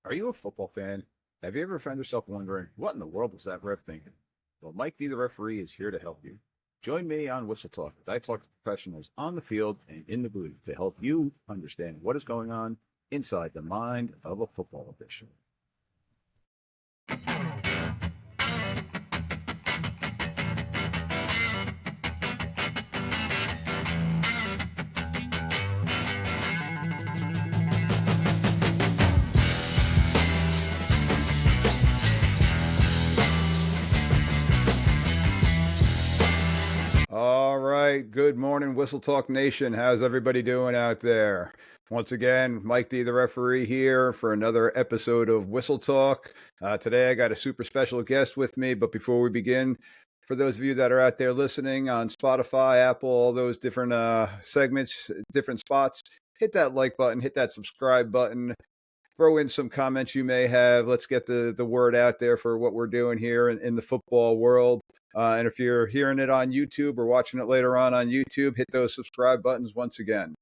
Are you a football fan? Have you ever found yourself wondering, what in the world was that ref thinking? Well, Mike D, the referee, is here to help you. Join me on Whistle Talk as I talk to professionals on the field and in the booth to help you understand what is going on inside the mind of a football official. All right. Good morning, Whistle Talk Nation. How's everybody doing out there? Once again, Mike D, the referee, here for another episode of Whistle Talk. Today, I got a super special guest with me. But before we begin, for those of you that are out there listening on Spotify, Apple, all those different segments, different spots, hit that like button, hit that subscribe button. Throw in some comments you may have. Let's get the word out there for what we're doing here in the football world. And if you're hearing it on YouTube or watching it later on YouTube, hit those subscribe buttons once again.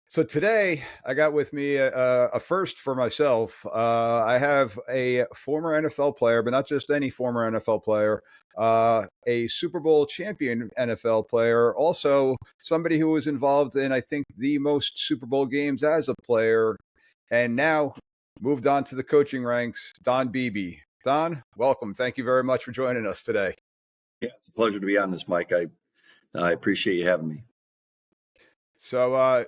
So today I got with me a first for myself. I have a former NFL player, but not just any former NFL player, a Super Bowl champion NFL player, also somebody who was involved in, I think, the most Super Bowl games as a player, and now moved on to the coaching ranks, Don Beebe. Don, welcome. Thank you very much for joining us today. Yeah, it's a pleasure to be on this, Mike. I appreciate you having me. So,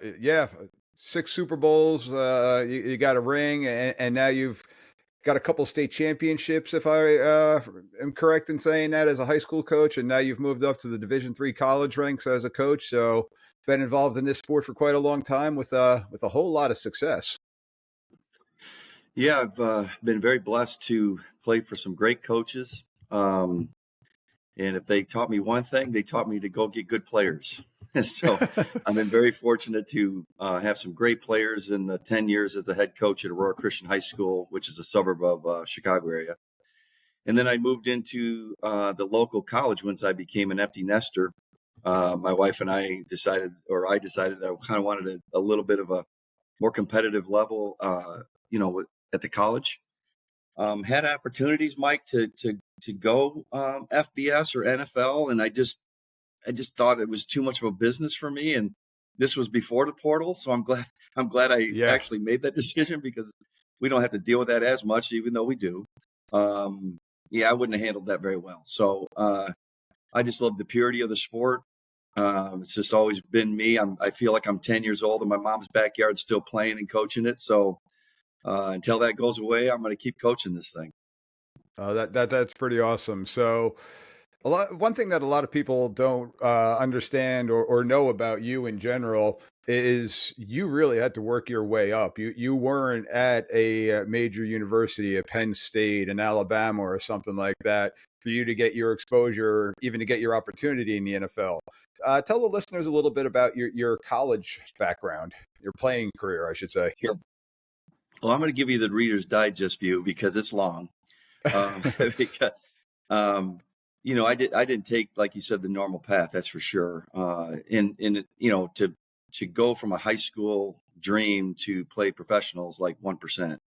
6 Super Bowls, you got a ring, and now you've got a couple state championships, if I am correct in saying that, as a high school coach, and now you've moved up to the Division III college ranks as a coach. So, been involved in this sport for quite a long time with a whole lot of success. Yeah, I've been very blessed to play for some great coaches. And if they taught me one thing, they taught me to go get good players. So I've been very fortunate to have some great players in the 10 years as a head coach at Aurora Christian High School, which is a suburb of Chicago area. And then I moved into the local college once I became an empty nester. My wife and I decided I kind of wanted a little bit of a more competitive level, at the college. Had opportunities, Mike, to go FBS or NFL, and I just thought it was too much of a business for me. And this was before the portal, so I'm glad I actually made that decision, because we don't have to deal with that as much, even though we do. I wouldn't have handled that very well. So I just love the purity of the sport. It's just always been me. I feel like I'm 10 years old in my mom's backyard, still playing and coaching it. So until that goes away, I'm going to keep coaching this thing. That's pretty awesome. So, one thing that a lot of people don't understand or know about you in general is you really had to work your way up. You weren't at a major university, at Penn State, in Alabama, or something like that, for you to get your exposure, even to get your opportunity in the NFL. Tell the listeners a little bit about your college background, your playing career, I should say. Sure. Well, I'm going to give you the Reader's Digest view because it's long. Because, I didn't take, like you said, the normal path. That's for sure. To go from a high school dream to play professionals, like 1%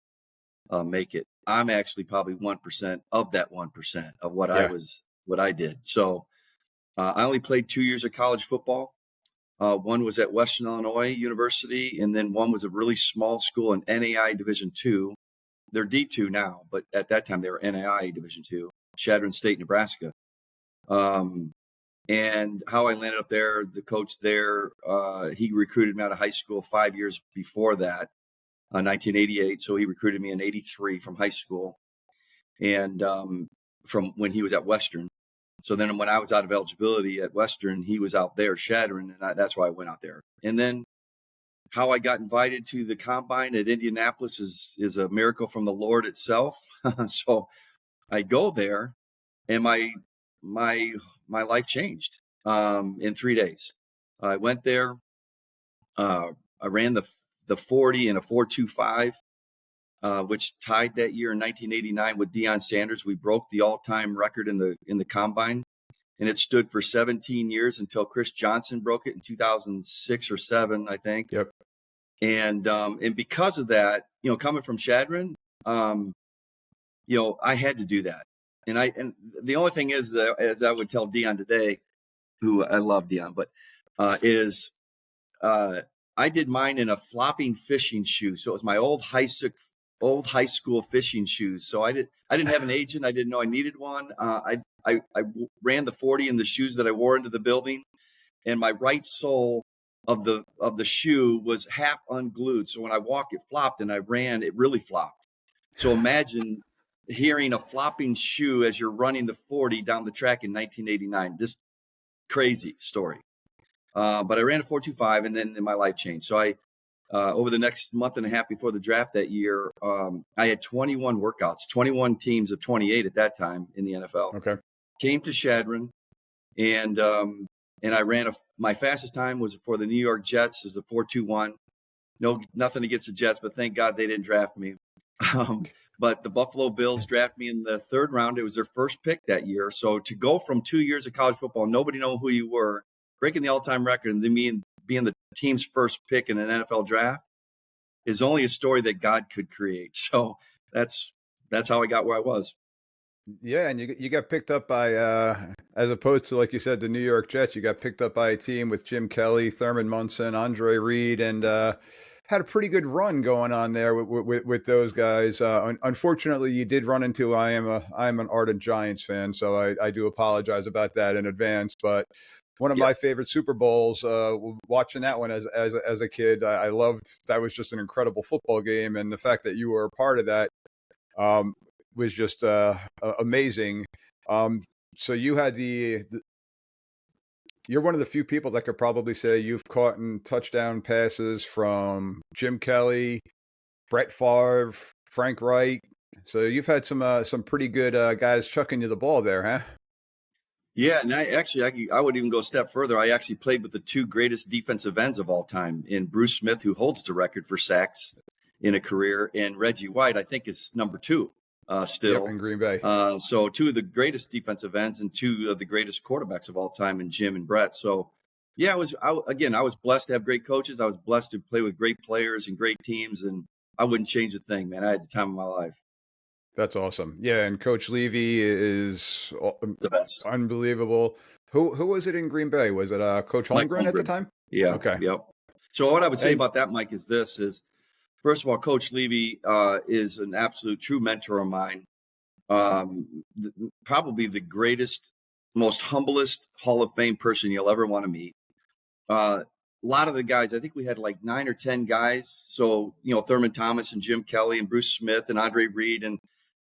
make it. I'm actually probably 1% of that 1% of what I did. So I only played 2 years of college football. One was at Western Illinois University, and then one was a really small school in NAI Division II. They're D2 now, but at that time they were NAI Division II, Chadron State, Nebraska. And how I landed up there, the coach there, he recruited me out of high school 5 years before that, 1988. So he recruited me in 83 from high school, and from when he was at Western. So then when I was out of eligibility at Western, he was out there, Chadron, and that's why I went out there. And then how I got invited to the combine at Indianapolis is a miracle from the Lord itself. So I go there, and my life changed in 3 days. I went there. I ran the 40 in a 4.25, which tied that year in 1989 with Deion Sanders. We broke the all-time record in the combine, and it stood for 17 years until Chris Johnson broke it in 2006 or 7, I think. Yep. And because of that, coming from Chadron, I had to do that. And the only thing is that, as I would tell Dion today, who I love Dion, but is I did mine in a flopping fishing shoe. So it was my old high school fishing shoes. So I didn't have an agent. I didn't know I needed one. I ran the 40 in the shoes that I wore into the building, and my right sole of the shoe was half unglued. So when I walked, it flopped, and I ran, it really flopped. So imagine hearing a flopping shoe as you're running the 40 down the track in 1989. Just crazy story. But I ran a 4.25, and then my life changed. So I, over the next month and a half before the draft that year, I had 21 workouts, 21 teams of 28 at that time in the NFL. Okay. Came to Shadron, and I ran my fastest time was for the New York Jets, is a 4.21. No, nothing against the Jets, but thank God they didn't draft me. But the Buffalo Bills drafted me in the third round. It was their first pick that year. So to go from 2 years of college football, nobody knowing who you were, breaking the all-time record, and then being the team's first pick in an NFL draft is only a story that God could create. So that's how I got where I was. Yeah, and you got picked up by as opposed to, like you said, the New York Jets, you got picked up by a team with Jim Kelly, Thurman Munson, Andre Reed, and had a pretty good run going on there with those guys. Unfortunately, you did run into I'm an ardent Giants fan, so I do apologize about that in advance. But one of Yeah. my favorite Super Bowls, watching that one as a kid, I loved. That was just an incredible football game, and the fact that you were a part of that um, was just amazing. So you had you're one of the few people that could probably say you've caught in touchdown passes from Jim Kelly, Brett Favre, Frank Reich. So you've had some pretty good guys chucking you the ball there, huh? Yeah, and I would even go a step further. I actually played with the two greatest defensive ends of all time, in Bruce Smith, who holds the record for sacks in a career, and Reggie White, I think, is number two Yep, still. in Green Bay. So two of the greatest defensive ends and two of the greatest quarterbacks of all time, in Jim and Brett. So yeah, I was blessed to have great coaches. I was blessed to play with great players and great teams, and I wouldn't change a thing, man. I had the time of my life. That's awesome. Yeah, and Coach Levy is The best. unbelievable. Who was it in Green Bay? Was it Coach Mike Holmgren at the Holmgren. time? Yeah, Okay. yep. So what I would say And about that, Mike, is first of all, Coach Levy is an absolute true mentor of mine. Probably the greatest, most humblest Hall of Fame person you'll ever want to meet. A lot of the guys, I think we had like 9 or 10 guys. So, Thurman Thomas and Jim Kelly and Bruce Smith and Andre Reed and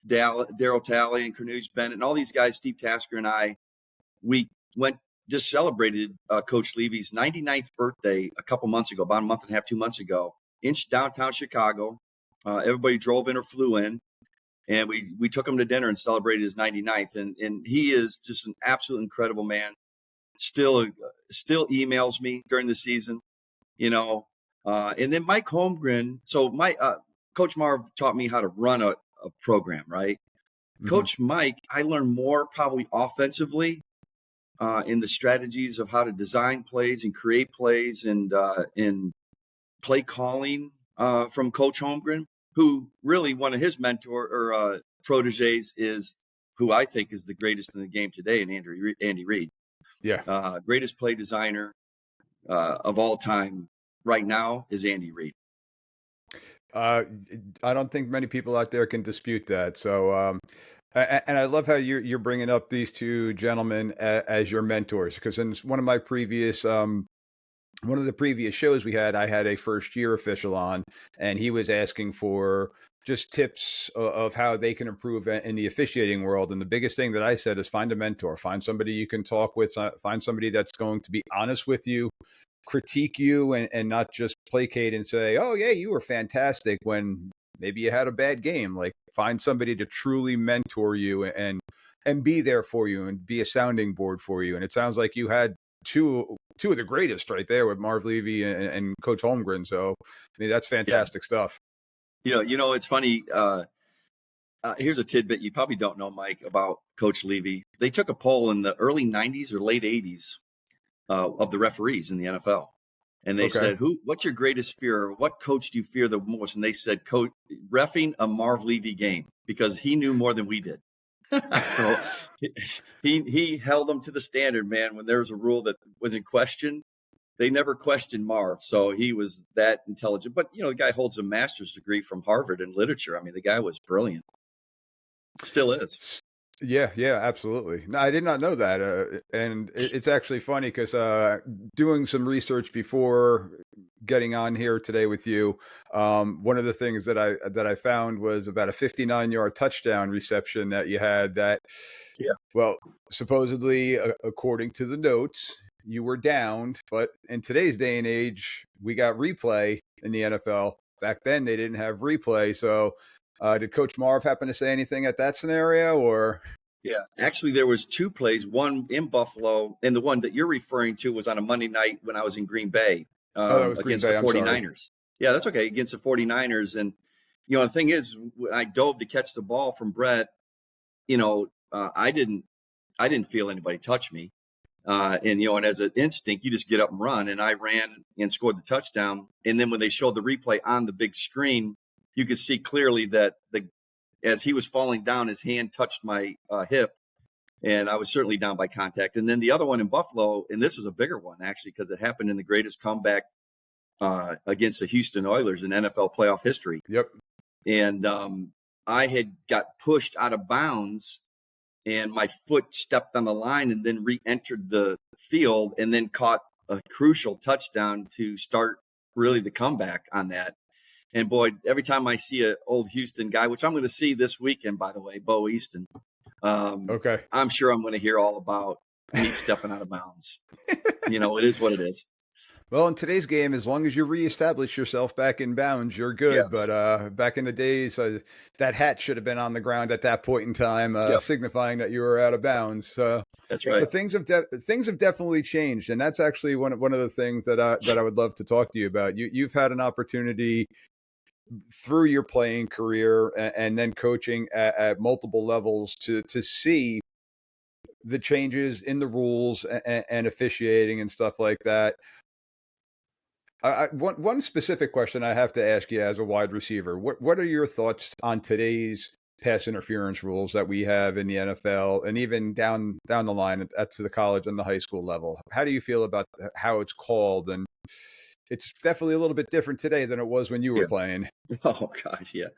Daryl Talley and Cornelius Bennett and all these guys, Steve Tasker and I, we went just celebrated Coach Levy's 99th birthday a couple months ago, about a month and a half, 2 months ago, in downtown Chicago. Everybody drove in or flew in, and we took him to dinner and celebrated his 99th. And he is just an absolute incredible man. Still emails me during the season, And then Mike Holmgren. So my Coach Marv taught me how to run a program, right? mhm. Coach Mike, I learned more probably offensively in the strategies of how to design plays and create plays and play calling from Coach Holmgren, who really one of his mentor or proteges is who I think is the greatest in the game today, and Andy Reid, Yeah. greatest play designer of all time right now is Andy Reid. Uh, I don't think many people out there can dispute that. So, and I love how you're bringing up these two gentlemen as your mentors, because in one of the previous shows we had, I had a first year official on, and he was asking for just tips of how they can improve in the officiating world. And the biggest thing that I said is find a mentor, find somebody you can talk with, find somebody that's going to be honest with you, critique you, and not just placate and say, oh yeah, you were fantastic when maybe you had a bad game. Like, find somebody to truly mentor you and be there for you and be a sounding board for you. And it sounds like you had two of the greatest right there with Marv Levy and Coach Holmgren. So I mean, that's Yeah, fantastic stuff. it's funny. Here's a tidbit you probably don't know, Mike, about Coach Levy. They took a poll in the early '90s or late '80s of the referees in the NFL. And they Okay. said, what's your greatest fear? Or what coach do you fear the most? And they said, coach, reffing a Marv Levy game, because he knew more than we did. So he held them to the standard, man. When there was a rule that was in question, they never questioned Marv. So he was that intelligent. But, the guy holds a master's degree from Harvard in literature. I mean, the guy was brilliant. Still is. S- Yeah, yeah, absolutely. No, I did not know that, and it's actually funny because doing some research before getting on here today with you, one of the things that I found was about a 59-yard touchdown reception that you had. That, Yeah. well, supposedly, according to the notes, you were downed, but in today's day and age, we got replay in the NFL. Back then, they didn't have replay, so. Did Coach Marv happen to say anything at that scenario, or? Yeah. Actually, there was two plays, one in Buffalo, and the one that you're referring to was on a Monday night when I was in Green Bay Oh, that was Green against the Bay. I'm sorry. 49ers. Yeah, that's okay. Against the 49ers. And, the thing is, when I dove to catch the ball from Brett, I didn't feel anybody touch me. And as an instinct, you just get up and run. And I ran and scored the touchdown. And then when they showed the replay on the big screen, you could see clearly that as he was falling down, his hand touched my hip, and I was certainly down by contact. And then the other one in Buffalo, and this is a bigger one actually, because it happened in the greatest comeback against the Houston Oilers in NFL playoff history. Yep. And I had got pushed out of bounds, and my foot stepped on the line and then re-entered the field, and then caught a crucial touchdown to start really the comeback on that. And boy, every time I see an old Houston guy, which I'm going to see this weekend, by the way, Bo Easton, Okay. I'm sure I'm going to hear all about me stepping out of bounds. It is what it is. Well, in today's game, as long as you reestablish yourself back in bounds, you're good. Yes. But back in the days, that hat should have been on the ground at that point in time, Yep. signifying that you were out of bounds. That's So right. things have definitely changed, and that's actually one of the things that I would love to talk to you about. You've had an opportunity through your playing career and then coaching at multiple levels to see the changes in the rules and officiating and stuff like that. One specific question I have to ask you as a wide receiver: what are your thoughts on today's pass interference rules that we have in the NFL and even down the line at to the college and the high school level? How do you feel about how it's called? And it's definitely a little bit different today than it was when you were Yeah. playing. Oh gosh, yeah.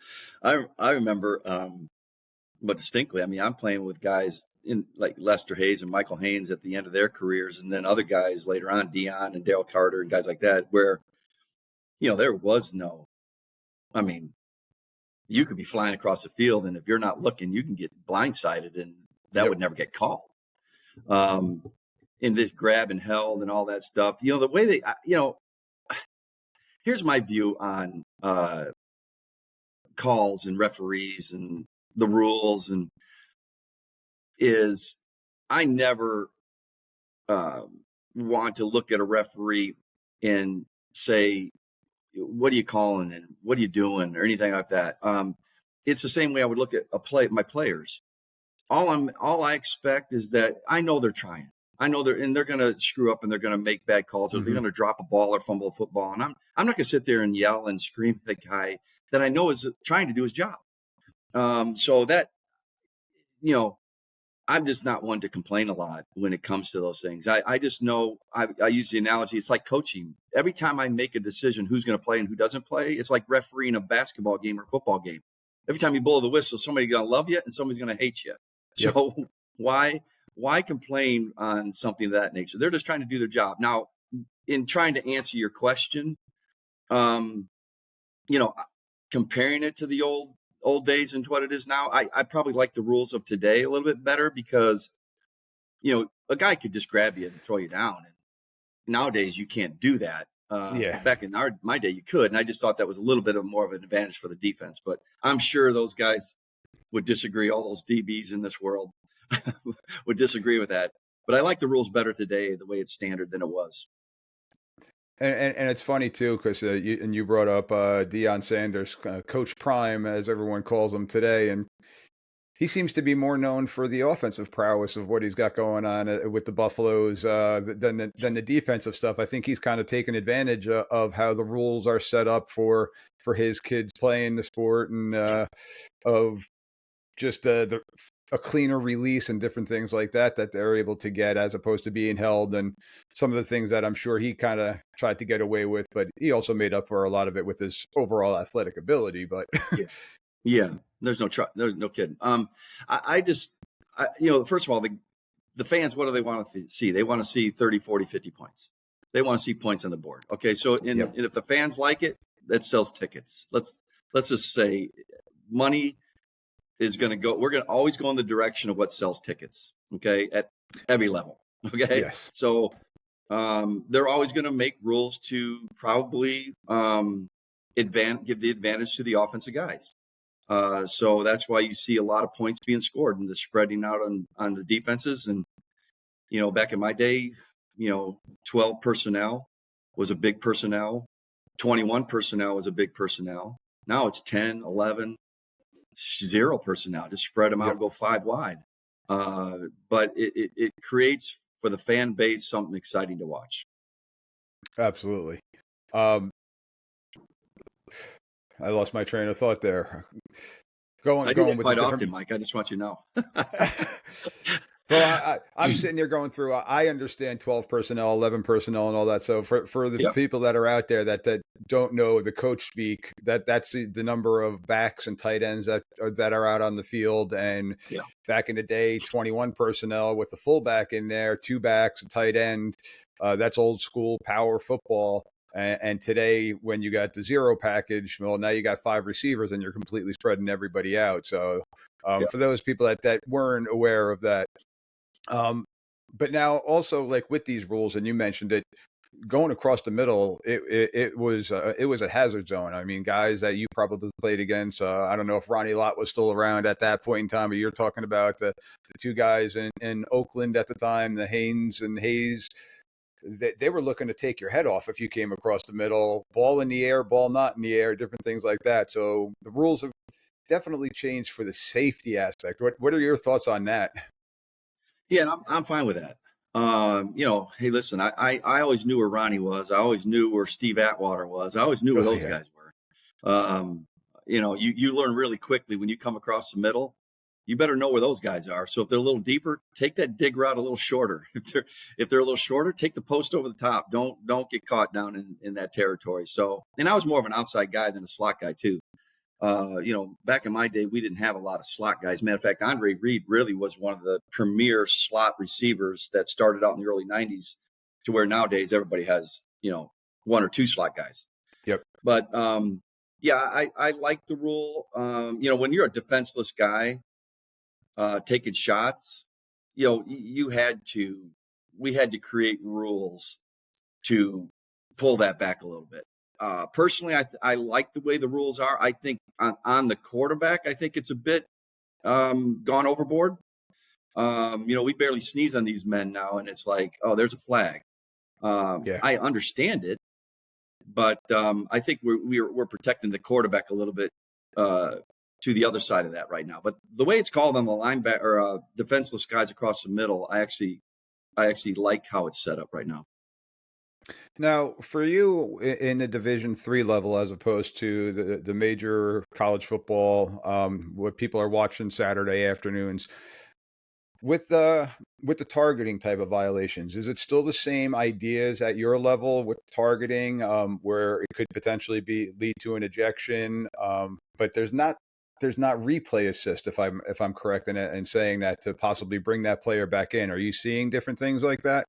I remember, but distinctly. I mean, I'm playing with guys in like Lester Hayes and Michael Haynes at the end of their careers, and then other guys later on, Dion and Dale Carter and guys like that, where there was no. I mean, you could be flying across the field, and if you're not looking, you can get blindsided, and that Yep. would never get called. Um, in this grab and held and all that stuff. The way here's my view on calls and referees and the rules, and is I never want to look at a referee and say, what are you calling and what are you doing or anything like that. It's the same way I would look at my players. All I expect is that I know they're trying. I know they're going to screw up and they're going to make bad calls, or they're Hmm. going to drop a ball or fumble a football. And I'm not going to sit there and yell and scream at the guy that I know is trying to do his job. So that, you know, I'm just not one to complain a lot when it comes to those things. I just know I use the analogy. It's like coaching. Every time I make a decision who's going to play and who doesn't play, it's like refereeing a basketball game or football game. Every time you blow the whistle, somebody's going to love you and somebody's going to hate you. Yep. So why complain on something of that nature? They're just trying to do their job. Now, in trying to answer your question, um, you know, comparing it to the old days and to what it is now, I probably like the rules of today a little bit better, because a guy could just grab you and throw you down, and nowadays you can't do that. Yeah. Back in my day, you could, and I just thought that was a little bit of more of an advantage for the defense. But I'm sure those guys would disagree. All those DBs in this world would disagree with that. But I like the rules better today, the way it's standard, than it was. And it's funny too because you brought up Deion Sanders, Coach Prime, as everyone calls him today, and he seems to be more known for the offensive prowess of what he's got going on with the Buffaloes than the defensive stuff. I think he's kind of taken advantage of how the rules are set up for his kids playing the sport and of just a cleaner release and different things like that they're able to get as opposed to being held, and some of the things that I'm sure he kind of tried to get away with, but he also made up for a lot of it with his overall athletic ability. But Yeah. Yeah. There's no kidding. First of all, the fans, what do they want to see? They want to see 30, 40, 50 points. They want to see points on the board. Okay. So, yep, and if the fans like it, that sells tickets. Let's just say money is going to go, we're going to always go in the direction of what sells tickets. Okay. At every level. Okay. yes, So, they're always going to make rules to probably, give the advantage to the offensive guys. So that's why you see a lot of points being scored and the spreading out on the defenses. And, back in my day, 12 personnel was a big personnel. 21 personnel was a big personnel. Now it's 10, 11, 0 personnel. Just spread them out yep, and go 5 wide. But it creates for the fan base something exciting to watch. absolutely. Um, I lost my train of thought there. I do Going that with the quite different. often, Mike. I just want you to know. Well, I'm sitting there going through. I understand 12 personnel, 11 personnel, and all that. So for the Yep. people that are out there that don't know the coach speak, that's the number of backs and tight ends that are out on the field. And Yeah. back in the day, 21 personnel with the fullback in there, 2 backs, a tight end. That's old school power football. And today, when you got the 0 package, well, now you got 5 receivers and you're completely spreading everybody out. So Yeah. for those people that weren't aware of that. But now also like with these rules, and you mentioned it, going across the middle, it was a hazard zone. I mean, guys that you probably played against. I don't know if Ronnie Lott was still around at that point in time, but you're talking about the 2 guys in Oakland at the time, the Haynes and Hayes. They were looking to take your head off if you came across the middle, ball in the air, ball not in the air, different things like that. So the rules have definitely changed for the safety aspect. What are your thoughts on that? Yeah, and I'm fine with that. Hey, listen, I always knew where Ronnie was. I always knew where Steve Atwater was. I always knew where Oh those yeah, guys were. You learn really quickly when you come across the middle. You better know where those guys are. So if they're a little deeper, take that dig route a little shorter. If they're a little shorter, take the post over the top. Don't get caught down in that territory. So, and I was more of an outside guy than a slot guy too. Back in my day, we didn't have a lot of slot guys. Matter of fact, Andre Reed really was one of the premier slot receivers that started out in the early 90s to where nowadays everybody has, 1 or 2 slot guys. yep, But yeah, I like the rule. When you're a defenseless guy taking shots, we had to create rules to pull that back a little bit. Personally, I like the way the rules are. I think on the quarterback, I think it's a bit gone overboard. We barely sneeze on these men now, and it's like, oh, there's a flag. yeah. I understand it, but I think we're protecting the quarterback a little bit to the other side of that right now. But the way it's called on the linebacker or defenseless guys across the middle, I actually like how it's set up right now. Now, for you in the Division 3 level, as opposed to the major college football, what people are watching Saturday afternoons, with the targeting type of violations, is it still the same ideas at your level with targeting, where it could potentially lead to an ejection, but there's not replay assist if I'm correct in saying that to possibly bring that player back in. Are you seeing different things like that?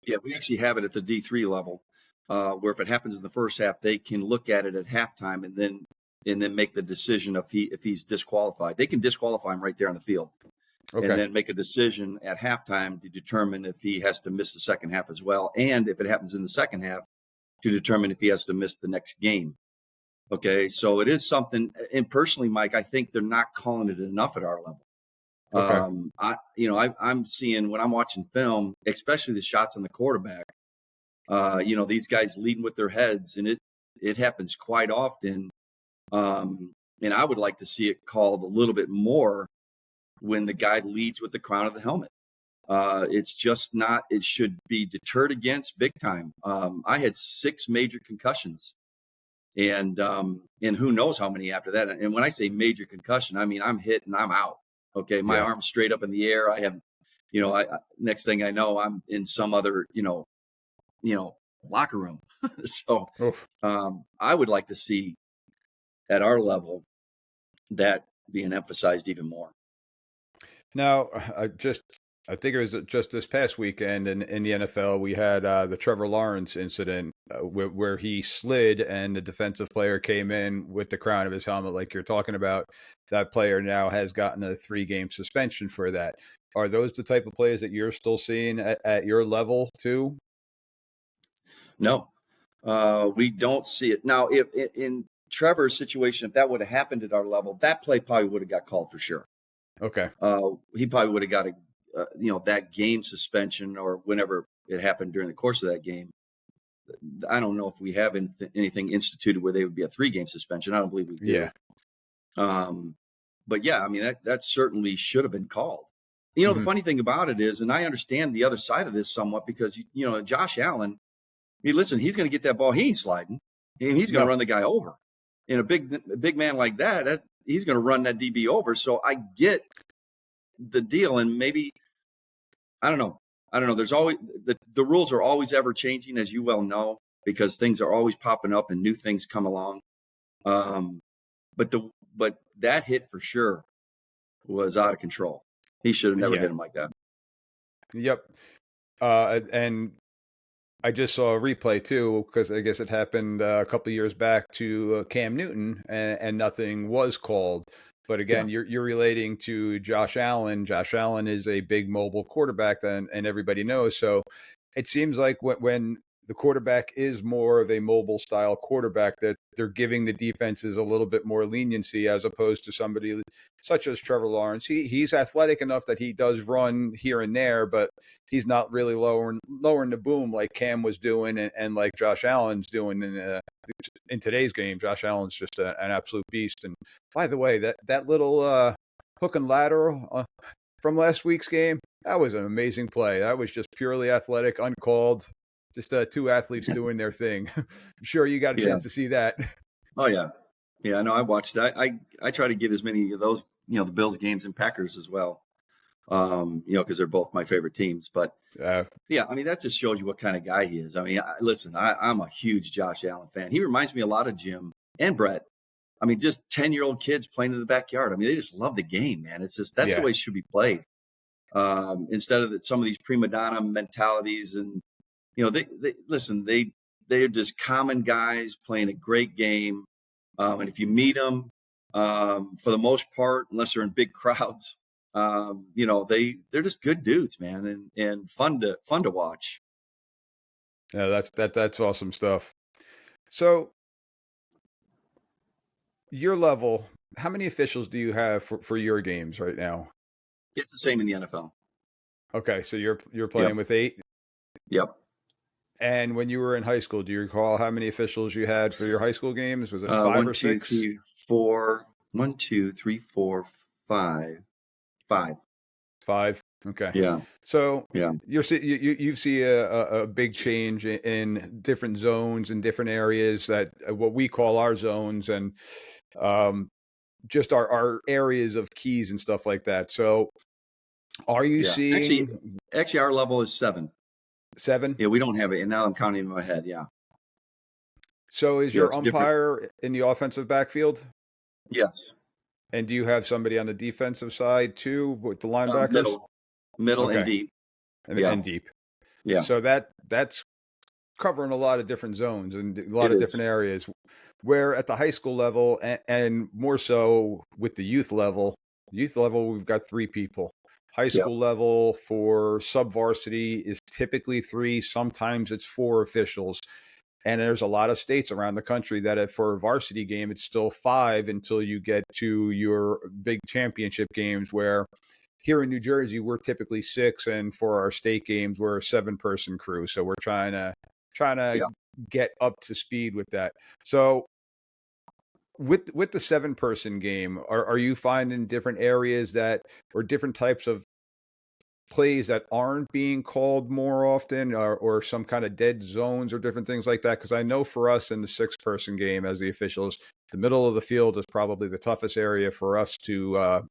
Yeah, we actually have it at the D3 level, where if it happens in the first half, they can look at it at halftime and then make the decision if he's disqualified. They can disqualify him right there on the field, and Okay, then make a decision at halftime to determine if he has to miss the second half as well, and if it happens in the second half, to determine if he has to miss the next game. Okay, so it is something. And personally, Mike, I think they're not calling it enough at our level. okay, I'm seeing when I'm watching film, especially the shots on the quarterback. These guys leading with their heads, and it happens quite often. And I would like to see it called a little bit more when the guy leads with the crown of the helmet. It's just not. It should be deterred against big time. I had 6 major concussions, and who knows how many after that. And when I say major concussion, I mean I'm hit and I'm out. Okay, my Yeah. arm's straight up in the air. I have, next thing I know, I'm in some other, locker room. So Oof. I would like to see at our level that being emphasized even more. Now, I think it was just this past weekend in the NFL, we had the Trevor Lawrence incident where he slid and the defensive player came in with the crown of his helmet, like you're talking about. That player now has gotten a 3-game suspension for that. Are those the type of plays that you're still seeing at your level too? No, we don't see it now. If in Trevor's situation, if that would have happened at our level, that play probably would have got called for sure. Okay. He probably would have got that game suspension, or whenever it happened during the course of that game. I don't know if we have anything instituted where they would be a 3-game suspension. I don't believe we do. Yeah. But yeah, I mean, that certainly should have been called. The Hmm. funny thing about it is, and I understand the other side of this somewhat, because, Josh Allen, listen, he's going to get that ball. He ain't sliding, and he's going to No. run the guy over. And a big man like that, he's going to run that DB over. So I get the deal. And maybe, I don't know. There's always the rules are always ever changing, as you well know, because things are always popping up and new things come along. But that hit for sure was out of control. He should have never Yeah. hit him like that. Yep. And I just saw a replay too, because I guess it happened a couple of years back to Cam Newton, and nothing was called. But Yeah. again, you're relating to Josh Allen. Josh Allen is a big mobile quarterback, and everybody knows. So it seems like when the quarterback is more of a mobile style quarterback, that they're giving the defenses a little bit more leniency, as opposed to somebody such as Trevor Lawrence. He's athletic enough that he does run here and there, but he's not really lowering the boom like Cam was doing, and like Josh Allen's doing in today's game. Josh Allen's just an absolute beast. And by the way, that little hook and lateral from last week's game, that was an amazing play. That was just purely athletic, uncalled. Just 2 athletes doing their thing. I'm sure you got a Yeah. chance to see that. Oh yeah. Yeah. No, I watched that. I try to get as many of those, the Bills games and Packers as well. Because they're both my favorite teams. But yeah, I mean, that just shows you what kind of guy he is. I mean, listen, I'm a huge Josh Allen fan. He reminds me a lot of Jim and Brett. I mean, just 10-year-old kids playing in the backyard. I mean, they just love the game, man. It's just, that's the Yeah. way it should be played. Instead of some of these prima donna mentalities, and, they're just common guys playing a great game. And if you meet them, for the most part, unless they're in big crowds, they're just good dudes, man, and fun to watch. Yeah, that's awesome stuff. So your level, how many officials do you have for your games right now? It's the same in the NFL. Okay, so you're Yep. playing with 8. Yep. And when you were in high school, do you recall how many officials you had for your high school games? Was it 5 One, or two, 6? three, four. 1, 2, 3, 4, 5. 5. 5. Okay. Yeah. So Yeah. you see a big change in different zones and different areas, that what we call our zones, and um, just our areas of keys and stuff like that. So are you Yeah. Actually, seeing our level is 7. 7? Yeah, we don't have it, and now I'm counting in my head. Yeah. So is Yeah, your it's different. umpire in the offensive backfield? Yes. And do you have somebody on the defensive side too with the linebackers? Middle and Okay. deep. And, Yeah. and deep. Yeah. So that's covering a lot of different zones and a lot It of is. different areas, where at the high school level, and more so with the youth level, we've got 3 people. High Yeah. school level for sub varsity is typically 3, sometimes it's 4 officials. And there's a lot of states around the country that for a varsity game, it's still 5 until you get to your big championship games, where here in New Jersey, we're typically 6. And for our state games, we're a 7-person crew. So we're trying to Yeah. get up to speed with that. So with the 7-person game, are you finding different areas that or different types of plays that aren't being called more often or some kind of dead zones or different things like that? Because I know for us in the 6-person game as the officials, the middle of the field is probably the toughest area for us to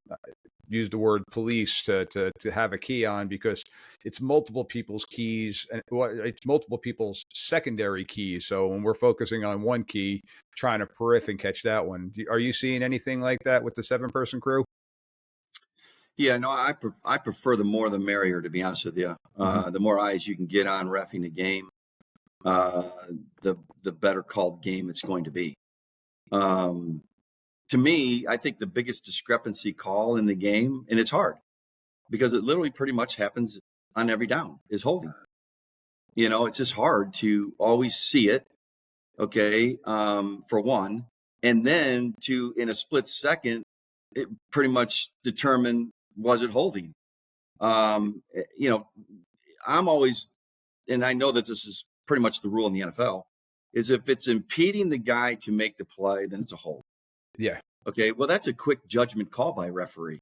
use the word police to have a key on because it's multiple people's keys and well, it's multiple people's secondary keys. So when we're focusing on one key, trying to periph and catch that one, are you seeing anything like that with the 7-person crew? Yeah, no, I prefer the more the merrier, to be honest with you. Hmm. The more eyes you can get on reffing a game, uh, the better called game it's going to be. Um, to me, I think the biggest discrepancy call in the game, and it's hard because it literally pretty much happens on every down, is holding. It's just hard to always see it. Okay, for one, and then to in a split second, it pretty much determine was it holding. You know, I'm always, and I know that this is pretty much the rule in the NFL, is if it's impeding the guy to make the play, then it's a hold. Yeah. Okay, well, that's a quick judgment call by a referee.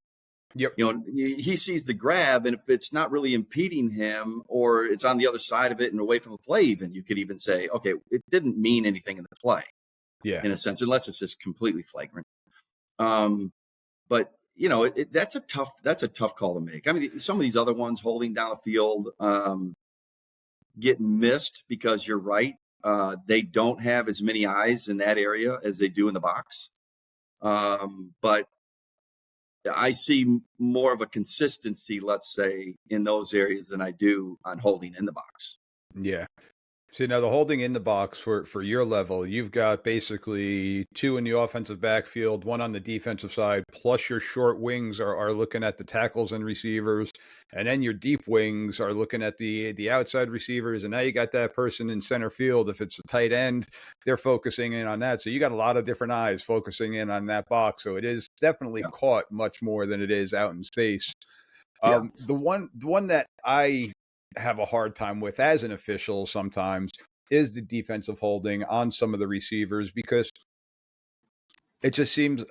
Yep. He sees the grab, and if it's not really impeding him, or it's on the other side of it and away from the play, even you could even say, okay, it didn't mean anything in the play, Yeah. in a sense, unless it's just completely flagrant. Um, but that's a tough call to make. I mean, some of these other ones holding down the field get missed because you're right. They don't have as many eyes in that area as they do in the box. But I see more of a consistency, let's say, in those areas than I do on holding in the box. Yeah. See, now the holding in the box for your level, you've got basically two in the offensive backfield, one on the defensive side, plus your short wings are looking at the tackles and receivers, and then your deep wings are looking at the outside receivers, and now you got that person in center field. If it's a tight end, they're focusing in on that. So you got a lot of different eyes focusing in on that box. So it is definitely Yeah. caught much more than it is out in space. Yeah. The one that I have a hard time with as an official sometimes is the defensive holding on some of the receivers because it just seems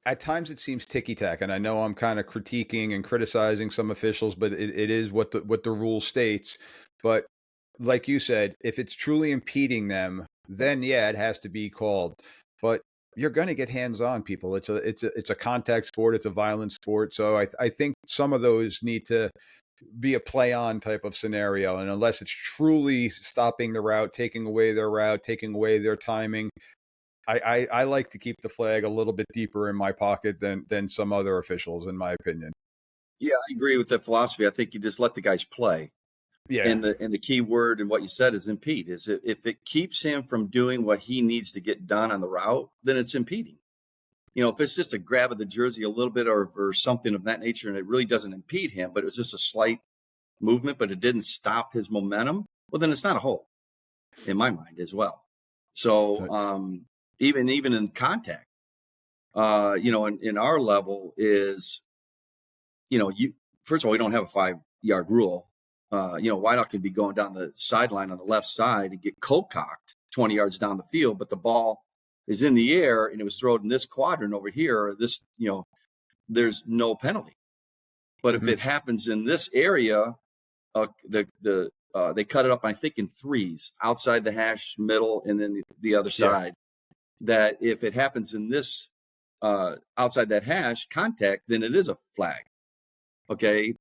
at times it seems ticky tack, and I know I'm kind of critiquing and criticizing some officials, but it is what the rule states. But like you said, if it's truly impeding them, then yeah, it has to be called. But you're going to get hands on people. It's a contact sport. It's a violent sport. So I think some of those need to be a play on type of scenario. And unless it's truly stopping the route, taking away their route, taking away their timing, I like to keep the flag a little bit deeper in my pocket than some other officials, in my opinion. Yeah, I agree with that philosophy. I think you just let the guys play. Yeah. And the key word in what you said is impede. Is if it keeps him from doing what he needs to get done on the route, then it's impeding. If it's just a grab of the jersey a little bit or something of that nature, and it really doesn't impede him, but it was just a slight movement, but it didn't stop his momentum, well, then it's not a hold in my mind as well. So So, even in contact, in our level is, you first of all, we don't have a 5-yard rule. Wideout can be going down the sideline on the left side and get cocked 20 yards down the field, but the ball is in the air and it was thrown in this quadrant over here. There's no penalty. But if mhm. it happens in this area, they cut it up, I think, in threes, outside the hash, middle, and then the other Yeah. side. That if it happens in this outside that hash contact, then it is a flag. Okay.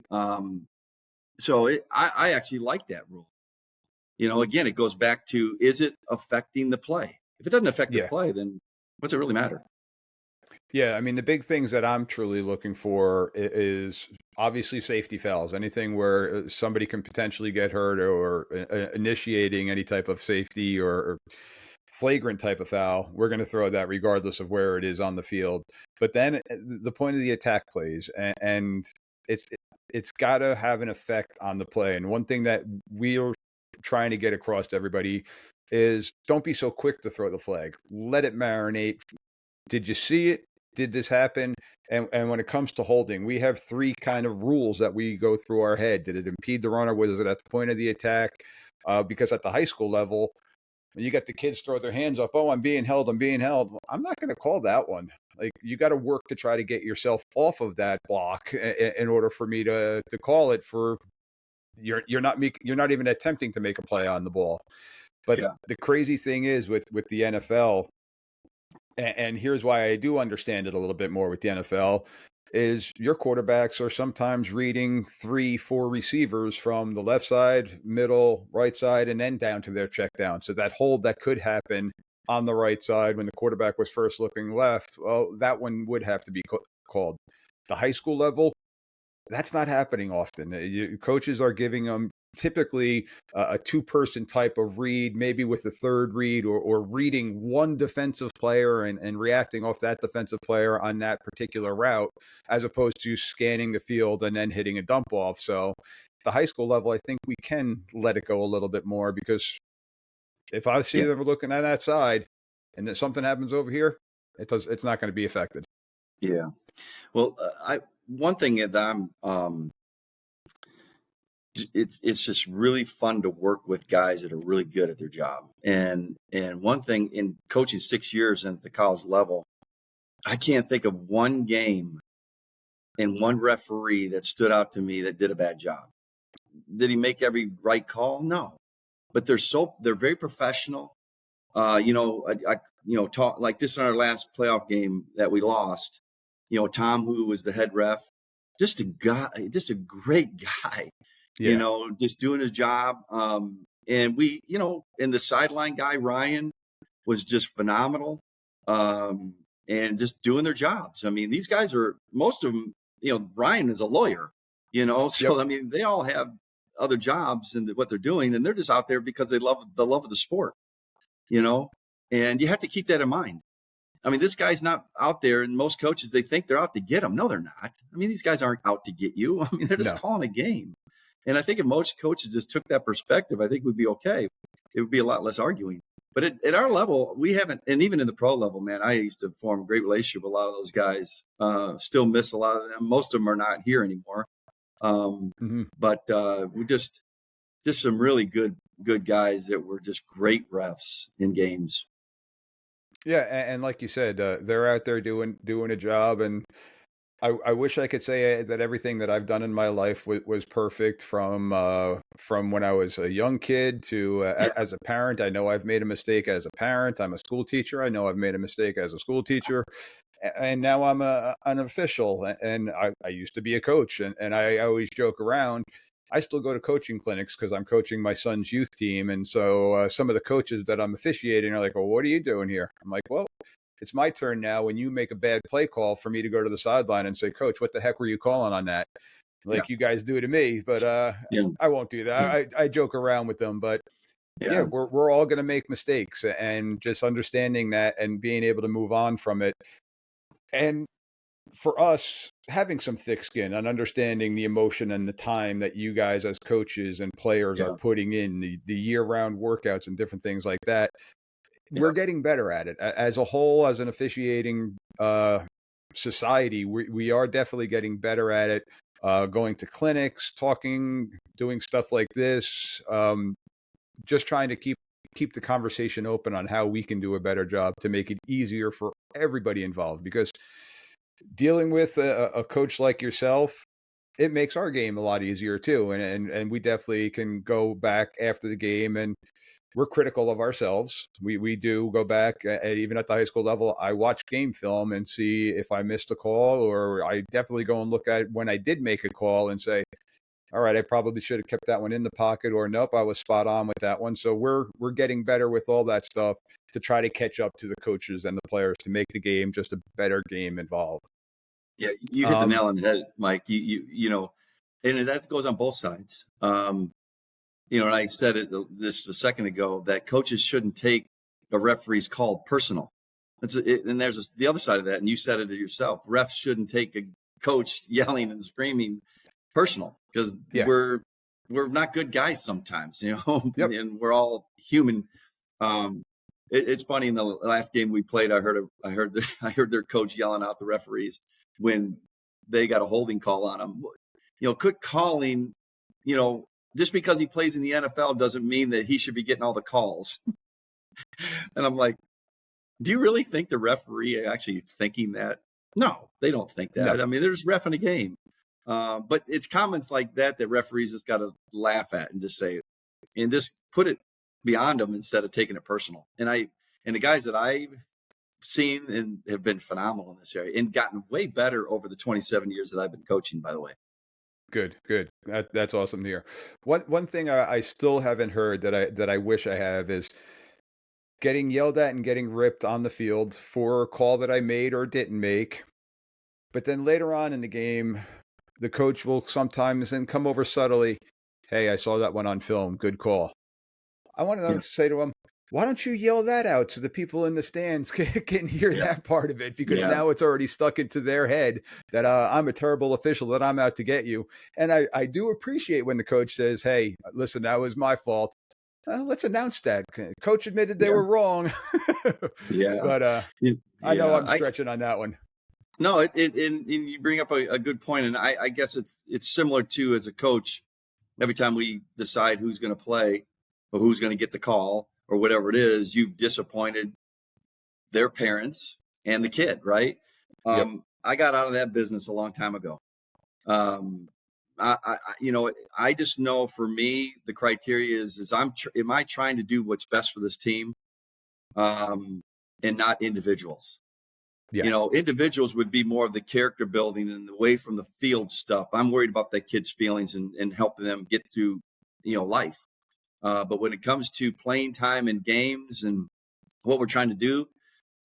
So I actually like that rule. Again, it goes back to, is it affecting the play? If it doesn't affect the Yeah. play, then what's it really matter? Yeah, I mean, the big things that I'm truly looking for is obviously safety fouls. Anything where somebody can potentially get hurt or initiating any type of safety or flagrant type of foul, we're going to throw that regardless of where it is on the field. But then the point of the attack plays, and it's it's got to have an effect on the play. And one thing that we're trying to get across to everybody is don't be so quick to throw the flag. Let it marinate. Did you see it? Did this happen? And when it comes to holding, we have three kind of rules that we go through our head. Did it impede the runner? Was it at the point of the attack? Because at the high school level, And you got the kids throw their hands up. Oh, I'm being held. I'm being held. Well, I'm not going to call that one. Like, you got to work to try to get yourself off of that block in order for me to call it for you're not even attempting to make a play on the ball. But Yeah. the crazy thing is with the NFL, and here's why I do understand it a little bit more with the NFL, is your quarterbacks are sometimes reading 3, 4 receivers from the left side, middle, right side, and then down to their check down. So that hold that could happen on the right side when the quarterback was first looking left, well, that one would have to be called. The high school level, that's not happening often. Coaches are giving them typically a two-person type of read, maybe with a third read, or reading one defensive player and reacting off that defensive player on that particular route, as opposed to scanning the field and then hitting a dump off. So the high school level, I think we can let it go a little bit more, because if I see Yeah. them looking at that side and then something happens over here, it's not going to be affected. Yeah. Well, one thing that it's just really fun to work with guys that are really good at their job. And one thing in coaching 6 years at the college level, I can't think of one game and one referee that stood out to me that did a bad job. Did he make every right call? No, but they're very professional. Talk like this in our last playoff game that we lost. Tom, who was the head ref, just a great guy. Yeah. Just doing his job. And and the sideline guy Ryan was just phenomenal. And just doing their jobs. I mean, these guys are, most of them. Ryan is a lawyer. Yep. So I mean, they all have other jobs and what they're doing, and they're just out there because they love of the sport. And you have to keep that in mind. I mean, this guy's not out there, and most coaches, they think they're out to get him. No, they're not. I mean, these guys aren't out to get you. I mean, they're just No. calling a game. And I think if most coaches just took that perspective, I think we'd be okay. It would be a lot less arguing. But at our level, we haven't, and even in the pro level, man, I used to form a great relationship with a lot of those guys. Still miss a lot of them. Most of them are not here anymore. Mm-hmm. But we just some really good guys that were just great refs in games. Yeah, and like you said, they're out there doing a job, and I wish I could say that everything that I've done in my life was perfect, from when I was a young kid to Yeah, as a parent. I know I've made a mistake as a parent. I'm a school teacher. I know I've made a mistake as a school teacher, and now I'm an official. And I used to be a coach, and I always joke around. I still go to coaching clinics because I'm coaching my son's youth team, and so some of the coaches that I'm officiating are like, "Well, what are you doing here?" I'm like, "Well, it's my turn now when you make a bad play call for me to go to the sideline and say, Coach, what the heck were you calling on that? yeah, Like you guys do to me." But yeah, I won't do that. yeah, I joke around with them, but yeah, yeah, we're all going to make mistakes, and just understanding that and being able to move on from it. And for us, having some thick skin and understanding the emotion and the time that you guys as coaches and players are yeah, putting in, the year-round workouts and different things like that, yeah, we're getting better at it as a whole. As an officiating society, we are definitely getting better at it. Going to clinics, talking, doing stuff like this, just trying to keep the conversation open on how we can do a better job to make it easier for everybody involved. Because dealing with a coach like yourself, it makes our game a lot easier too. And we definitely can go back after the game, and we're critical of ourselves. We do go back, even at the high school level. I watch game film and see if I missed a call, or I definitely go and look at when I did make a call and say, all right, I probably should have kept that one in the pocket, or nope, I was spot on with that one. So we're getting better with all that stuff to try to catch up to the coaches and the players to make the game just a better game involved. yeah. You hit the Um, nail on the head, Mike. And that goes on both sides. And I said it this a second ago that coaches shouldn't take a referee's call personal. And there's the other side of that, and you said it yourself. Refs shouldn't take a coach yelling and screaming personal, because yeah. we're not good guys sometimes, Yep. and we're all human. It's funny, in the last game we played, I heard their coach yelling out the referees when they got a holding call on them. Quit calling. Just because he plays in the NFL doesn't mean that he should be getting all the calls. And I'm like, do you really think the referee actually thinking that? No, they don't think No, that. I mean, they're just reffing a game. But it's comments like that that referees just got to laugh at and just say, and just put it beyond them instead of taking it personal. And the guys that I've seen and have been phenomenal in this area and gotten way better over the 27 years that I've been coaching, by the way. good, good. That's awesome to hear. One thing I still haven't heard that I wish I have is getting yelled at and getting ripped on the field for a call that I made or didn't make. But then later on in the game, the coach will sometimes then come over subtly. Hey, I saw that one on film. Good call. I want to Yeah. say to him, why don't you yell that out so the people in the stands can hear Yeah. that part of it? Because Yeah. now it's already stuck into their head that I'm a terrible official, that I'm out to get you. And I do appreciate when the coach says, hey, listen, that was my fault. Let's announce that. Coach admitted they Yeah. were wrong. Yeah. But I know Yeah. I'm stretching on that one. No, and you bring up a good point, and I guess it's similar to as a coach. Every time we decide who's going to play or who's going to get the call or whatever it is, you've disappointed their parents and the kid, right? Yep. I got out of that business a long time ago. Um, I just know for me the criteria is am I trying to do what's best for this team, um, and not individuals. Yeah. Individuals would be more of the character building and away from the field stuff. I'm worried about that kid's feelings and helping them get through, life. But when it comes to playing time and games and what we're trying to do,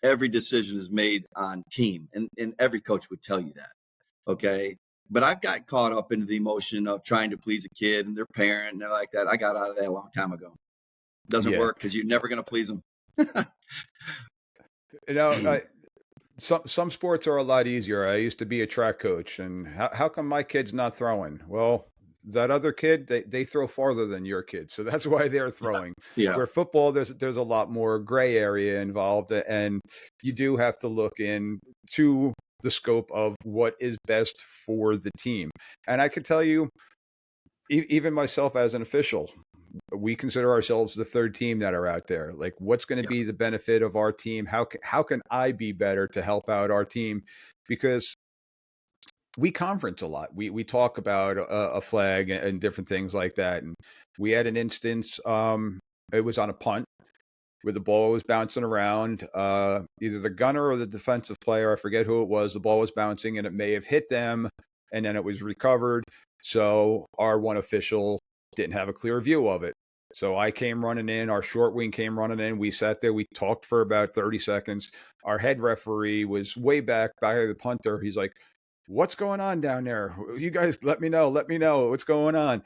every decision is made on team. And every coach would tell you that. Okay. But I've got caught up into the emotion of trying to please a kid and their parent and they're like that. I got out of that a long time ago. Doesn't Yeah. work because you're never going to please them. You know, some sports are a lot easier. I used to be a track coach, and how come my kid's not throwing? Well, that other kid, they throw farther than your kid, so that's why they're throwing. Yeah. Where football, there's a lot more gray area involved, and you do have to look into the scope of what is best for the team. And I could tell you, even myself as an official, we consider ourselves the third team that are out there. Like, what's going to Yeah. be the benefit of our team? How can I be better to help out our team? Because we conference a lot. We talk about a flag and different things like that. And we had an instance. It was on a punt where the ball was bouncing around. Either the gunner or the defensive player, I forget who it was. The ball was bouncing and it may have hit them, and then it was recovered. So our one official didn't have a clear view of it. So I came running in. Our short wing came running in. We sat there. We talked for about 30 seconds. Our head referee was way back by the punter. He's like, "What's going on down there? You guys, let me know. Let me know what's going on."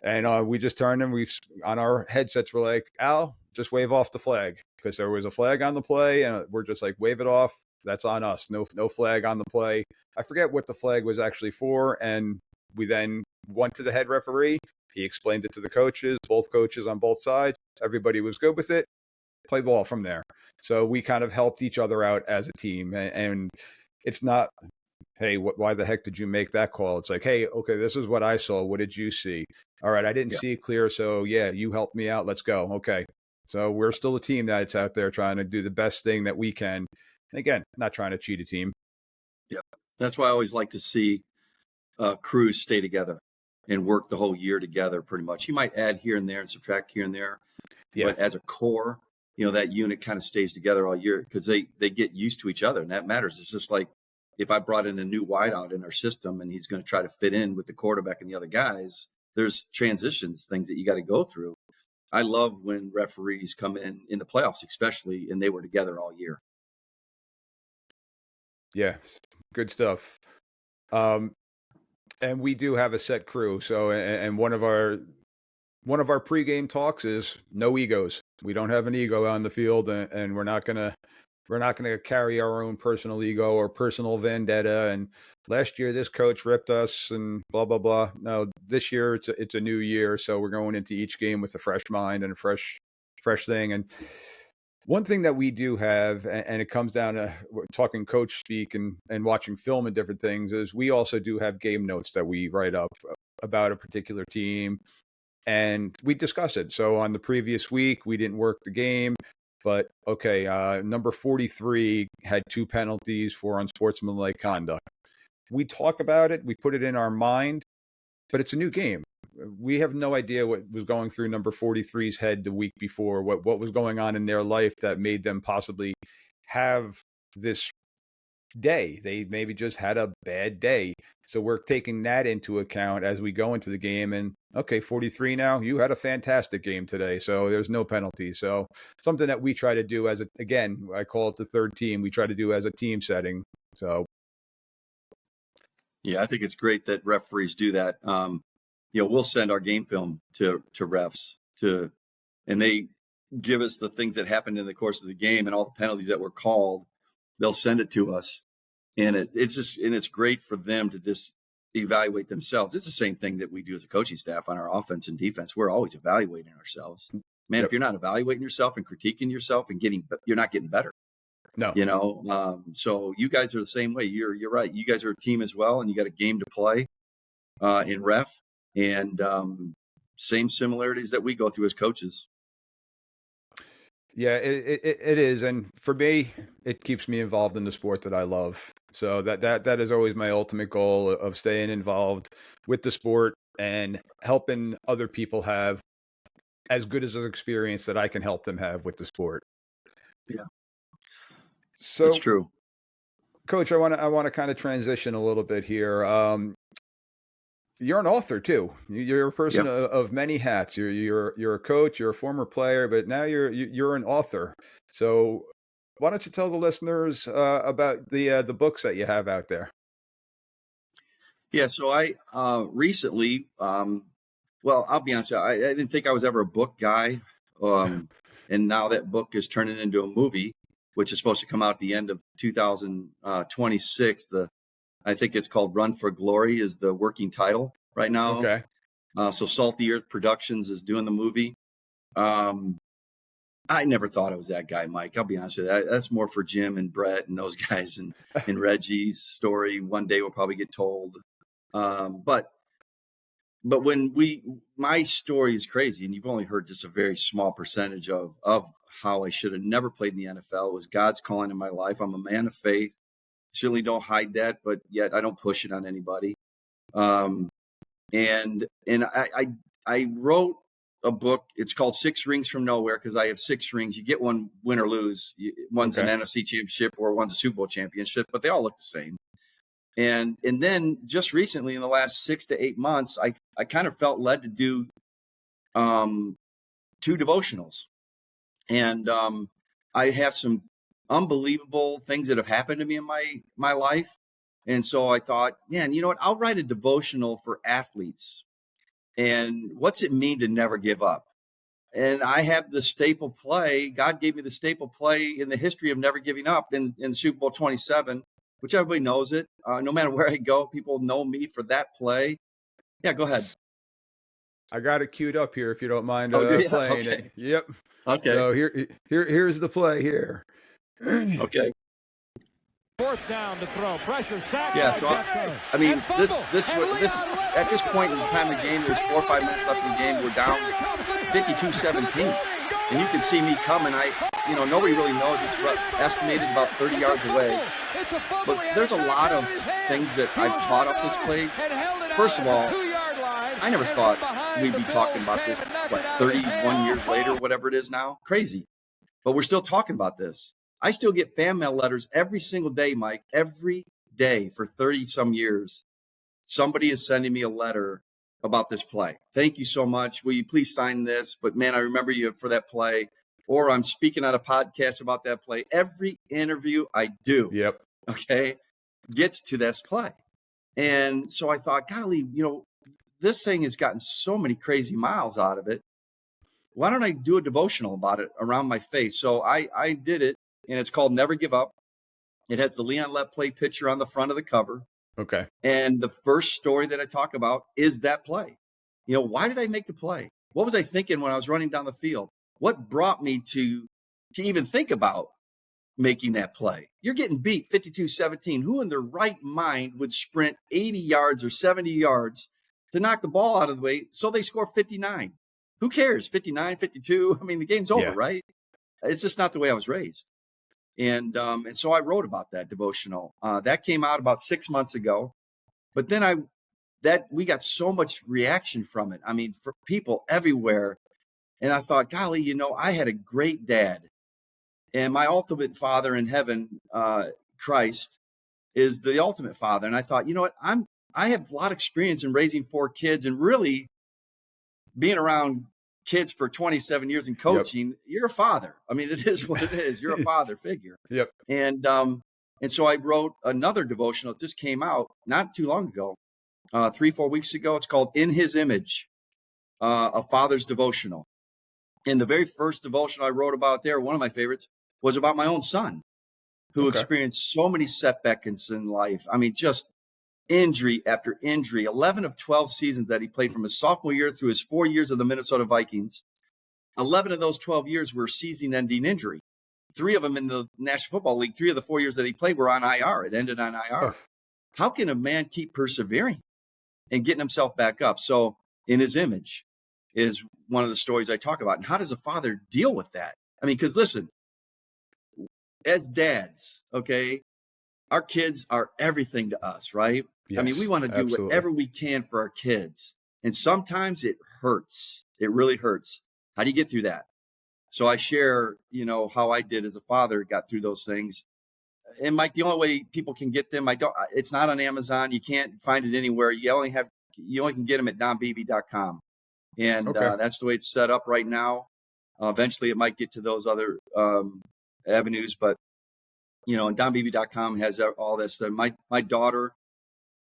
And we just turned and we on our headsets. We're like, Al, just wave off the flag because there was a flag on the play, and we're just like, wave it off. That's on us. No flag on the play. I forget what the flag was actually for, and we then went to the head referee. He explained it to the coaches, both coaches on both sides. Everybody was good with it. Play ball from there. So we kind of helped each other out as a team, and it's not, hey, why the heck did you make that call? It's like, hey, okay, this is what I saw. What did you see? All right, I didn't Yeah. see it clear. So, yeah, you helped me out. Let's go. Okay. So we're still a team that's out there trying to do the best thing that we can. And again, not trying to cheat a team. Yeah. That's why I always like to see crews stay together and work the whole year together pretty much. You might add here and there and subtract here and there, Yeah. but as a core, that unit kind of stays together all year because they get used to each other, and that matters. It's just like if I brought in a new wideout in our system and he's going to try to fit in with the quarterback and the other guys, there's transitions, things that you got to go through. I love when referees come in the playoffs, especially, and they were together all year. Yeah. Good stuff. Um, and we do have a set crew. So, and one of our pregame talks is no egos. We don't have an ego on the field, and we're not gonna carry our own personal ego or personal vendetta. And last year, this coach ripped us, and blah blah blah. No, this year it's a new year, so we're going into each game with a fresh mind and a fresh thing. And one thing that we do have, and it comes down to talking coach speak and watching film and different things, is we also do have game notes that we write up about a particular team and we discuss it. So on the previous week, we didn't work the game. But okay, number 43 had 2 penalties for unsportsmanlike conduct. We talk about it, we put it in our mind, but it's a new game. We have no idea what was going through number 43's head the week before, what was going on in their life that made them possibly have this day. They maybe just had a bad day. So we're taking that into account as we go into the game. And okay, 43 now, you had a fantastic game today. So there's no penalty. So something that we try to do as again, I call it the third team. We try to do as a team setting. So Yeah, I think it's great that referees do that. We'll send our game film to refs and they give us the things that happened in the course of the game and all the penalties that were called. They'll send it to us, and it's great for them to just evaluate themselves. It's the same thing that we do as a coaching staff on our offense and defense. We're always evaluating ourselves. Man, yep. If you're not evaluating yourself and critiquing yourself and you're not getting better. No. So you guys are the same way. You're right. You guys are a team as well, and you got a game to play in ref, and same similarities that we go through as coaches. Yeah, it is, and for me, it keeps me involved in the sport that I love. So that is always my ultimate goal of staying involved with the sport and helping other people have as good as an experience that I can help them have with the sport. Yeah, that's So, true. Coach, I want to kind of transition a little bit here. You're an author too. You're a person Yep. of many hats. You're a coach. You're a former player, but now you're an author. So why don't you tell the listeners about the books that you have out there? Yeah. So I recently, well, I'll be honest, I didn't think I was ever a book guy, and now that book is turning into a movie, which is supposed to come out at the end of 2026. I think it's called Run for Glory is the working title right now. Okay. So Salty Earth Productions is doing the movie. I never thought I was that guy, Mike. I'll be honest with you. That's more for Jim and Brett and those guys and Reggie's story. One day will probably get told. But when my story is crazy, and you've only heard just a very small percentage of how I should have never played in the NFL. It was God's calling in my life. I'm a man of faith. Certainly don't hide that, but yet I don't push it on anybody. And I wrote a book. It's called Six Rings from Nowhere because I have 6 rings. You get one, win or lose. One's an NFC championship or one's a Super Bowl championship, but they all look the same. And then just recently, in the last 6 to 8 months, I kind of felt led to do 2 devotionals, and I have some unbelievable things that have happened to me in my life. And so I thought, man, you know what? I'll write a devotional for athletes. And what's it mean to never give up? And I have the staple play. God gave me the staple play in the history of never giving up in Super Bowl 27, which everybody knows it. No matter where I go, people know me for that play. Yeah, go ahead. I got it queued up here if you don't mind Oh, do you? playing Okay. it. Yep. Okay. So here's the play here. Okay. Fourth down to throw. Pressure, sack. Yeah, so I mean, this at this point in the time of the game, there's 4 or 5 minutes left in the game. We're down 52-17, and you can see me coming. Nobody really knows. It's estimated about 30 yards away. But there's a lot of things that I've taught off this play. First of all, I never thought we'd be talking about this, 31 years later, whatever it is now. Crazy. But we're still talking about this. I still get fan mail letters every single day, Mike, every day for 30 some years. Somebody is sending me a letter about this play. Thank you so much. Will you please sign this? But man, I remember you for that play. Or I'm speaking on a podcast about that play. Every interview I do, Yep. okay, gets to this play. And so I thought, golly, this thing has gotten so many crazy miles out of it. Why don't I do a devotional about it around my faith? So I did it. And it's called Never Give Up. It has the Leon Let Play picture on the front of the cover. Okay. And the first story that I talk about is that play. Why did I make the play? What was I thinking when I was running down the field? What brought me to even think about making that play? You're getting beat 52-17. Who in their right mind would sprint 80 yards or 70 yards to knock the ball out of the way so they score 59? Who cares? 59, 52? I mean, the game's over, Yeah. right? it's just not the way I was raised. And so I wrote about that devotional. That came out about 6 months ago. But then we got so much reaction from it. I mean, for people everywhere. And I thought, golly, I had a great dad. And my ultimate father in heaven, Christ, is the ultimate father. And I thought, you know what? I have a lot of experience in raising 4 kids and really being around kids for 27 years and coaching. Yep. You're a father. I mean, it is what it is. You're a father figure. Yep. And so I wrote another devotional that just came out not too long ago, 3-4 weeks ago. It's called In His Image, a father's devotional. And the very first devotional I wrote about there, one of my favorites, was about my own son, who experienced so many setbacks in life. I mean, just injury after injury. 11 of 12 seasons that he played from his sophomore year through his 4 years of the Minnesota Vikings. 11 of those 12 years were season-ending injury. 3 of them in the National Football League. 3 of the 4 years that he played were on IR. It ended on IR. How can a man keep persevering and getting himself back up? So In His Image is one of the stories I talk about. And how does a father deal with that? I mean, because listen, as dads, okay, our kids are everything to us, right? Yes, I mean, we want to do whatever we can for our kids. And sometimes it hurts. It really hurts. How do you get through that? So I share, how I did as a father, got through those things. And Mike, the only way people can get them, it's not on Amazon. You can't find it anywhere. You only can get them at donbeebe.com. And that's the way it's set up right now. Eventually it might get to those other avenues, but and donbeebe.com has all this. My daughter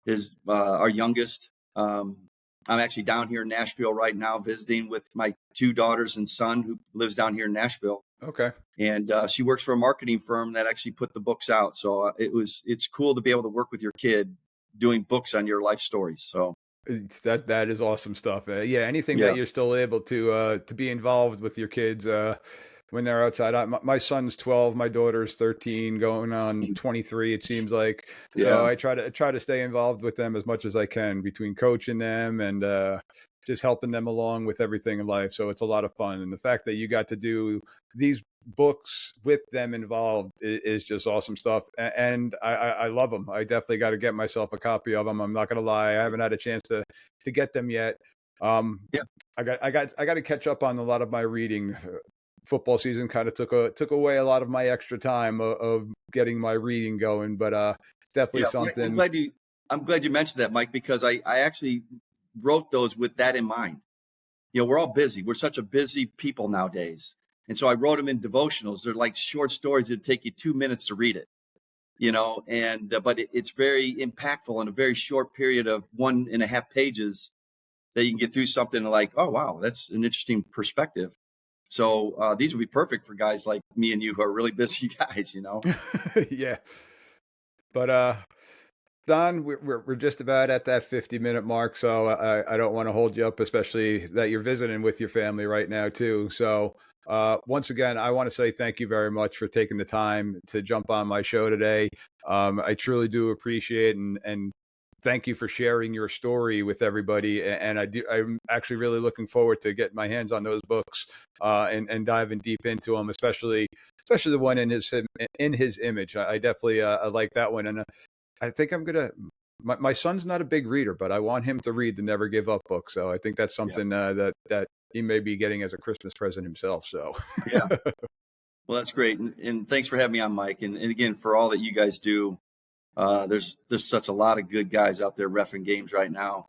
is our youngest. I'm actually down here in Nashville right now visiting with my 2 daughters and son who lives down here in Nashville. Okay. And she works for a marketing firm that actually put the books out. So it's cool to be able to work with your kid doing books on your life stories. So that is awesome stuff. Anything that you're still able to be involved with your kids when they're outside. My son's 12, my daughter's 13, going on 23. It seems like. So I try to stay involved with them as much as I can, between coaching them and just helping them along with everything in life. So it's a lot of fun. And the fact that you got to do these books with them involved is just awesome stuff. And I love them. I definitely got to get myself a copy of them. I'm not going to lie. I haven't had a chance to get them yet. I got to catch up on a lot of my reading. Football season kind of took away a lot of my extra time of getting my reading going, but it's definitely something. I'm glad you mentioned that, Mike, because I actually wrote those with that in mind. We're all busy. We're such a busy people nowadays. And so I wrote them in devotionals. They're like short stories that take you 2 minutes to read it, but it's very impactful in a very short period of 1.5 pages that you can get through something like, oh, wow, that's an interesting perspective. So these would be perfect for guys like me and you who are really busy guys, Yeah. But Don, we're just about at that 50-minute mark, so I don't want to hold you up, especially that you're visiting with your family right now too. So once again, I want to say thank you very much for taking the time to jump on my show today. I truly do appreciate and thank you for sharing your story with everybody. And I'm actually really looking forward to getting my hands on those books and diving deep into them, especially the one in his image. I definitely I like that one. And I think I'm going to, my son's not a big reader, but I want him to read the Never Give Up book. So I think that's something that he may be getting as a Christmas present himself. So yeah. Well, that's great. And thanks for having me on, Mike. And again, for all that you guys do. There's such a lot of good guys out there reffing games right now.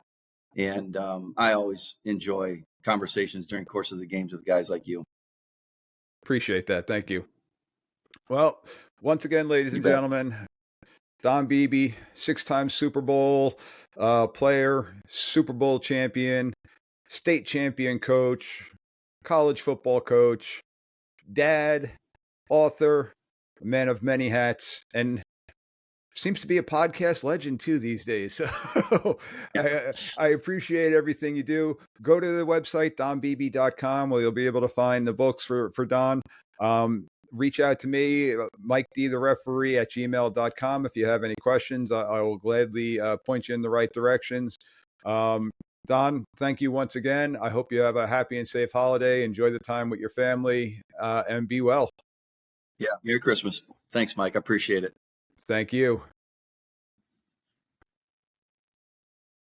And I always enjoy conversations during the course of the games with guys like you. Appreciate that. Thank you. Well, once again, ladies and gentlemen, Don Beebe, 6-time Super Bowl player, Super Bowl champion, state champion coach, college football coach, dad, author, man of many hats, and seems to be a podcast legend too these days. So I appreciate everything you do. Go to the website, donbeebe.com, where you'll be able to find the books for Don. Reach out to me, Mike D, the referee, at gmail.com. If you have any questions, I will gladly point you in the right directions. Don, thank you once again. I hope you have a happy and safe holiday. Enjoy the time with your family, and be well. Yeah. Merry Christmas. Thanks, Mike. I appreciate it. Thank you.